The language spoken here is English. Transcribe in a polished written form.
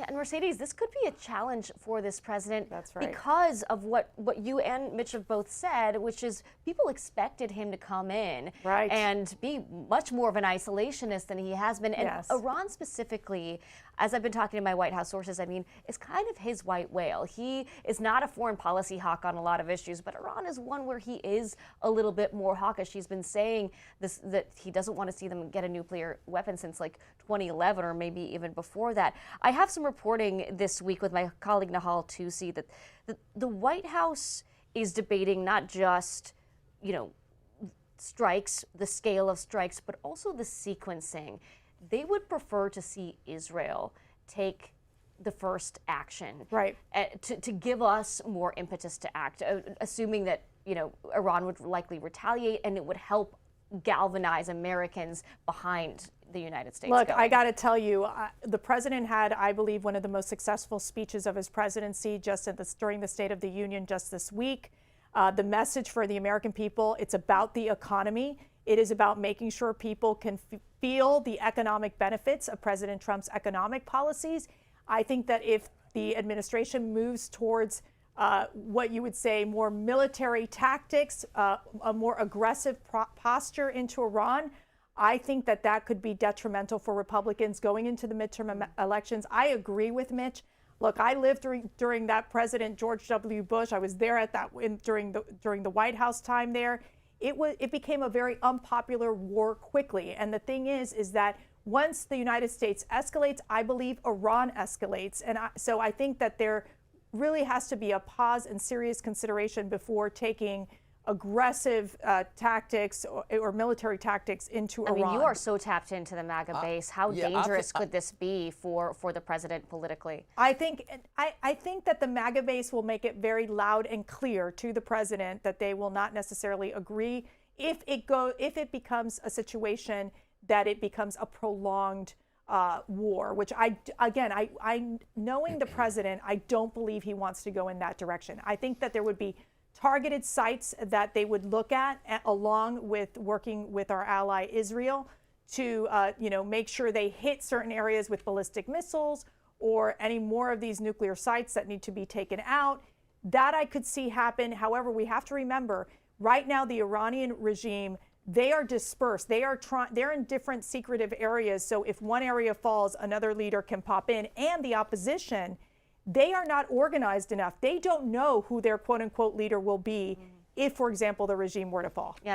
Yeah, and Mercedes, this could be a challenge for this president. That's right. Because of what you and Mitch have both said, which is people expected him to come in and be much more of an isolationist than he has been. And Iran specifically, as I've been talking to my White House sources, I mean, is kind of his white whale. He is not a foreign policy hawk on a lot of issues, but Iran is one where he is a little bit more hawkish. He's been saying this, that he doesn't want to see them get a nuclear weapon since like 2011 or maybe even before that. I have some reporting this week with my colleague Nahal Tusi that the White House is debating not just, you know, strikes, the scale of strikes, but also the sequencing. They would prefer to see Israel take the first action, to give us more impetus to act, assuming that, you know, Iran would likely retaliate and it would help galvanize Americans behind the United States. Look, I got to tell you, the president had, I believe, one of the most successful speeches of his presidency just during the State of the Union just this week. The message for the American people, it's about the economy. It is about making sure people can feel the economic benefits of President Trump's economic policies. I think that if the administration moves towards what you would say more military tactics, a more aggressive posture into Iran, I think that that could be detrimental for Republicans going into the midterm elections. I agree with Mitch. Look, I lived during that President George W. Bush. I was there at that during the White House time there. It became a very unpopular war quickly. And the thing is that once the United States escalates, I believe Iran escalates. And so I think that there really has to be a pause and serious consideration before taking aggressive tactics or military tactics into Iran. I mean, you are so tapped into the MAGA base. How dangerous could this be for the president politically? I think that the MAGA base will make it very loud and clear to the president that they will not necessarily agree if it becomes a situation that it becomes a prolonged war, which knowing the president, I don't believe he wants to go in that direction. I think that there would be targeted sites that they would look at along with working with our ally Israel to make sure they hit certain areas with ballistic missiles or any more of these nuclear sites that need to be taken out. That I could see happen. However, we have to remember right now the Iranian regime, they are dispersed. They're in different secretive areas. So if one area falls, another leader can pop in. And the opposition, they are not organized enough. They don't know who their quote unquote leader will be if, for example, the regime were to fall. Yeah.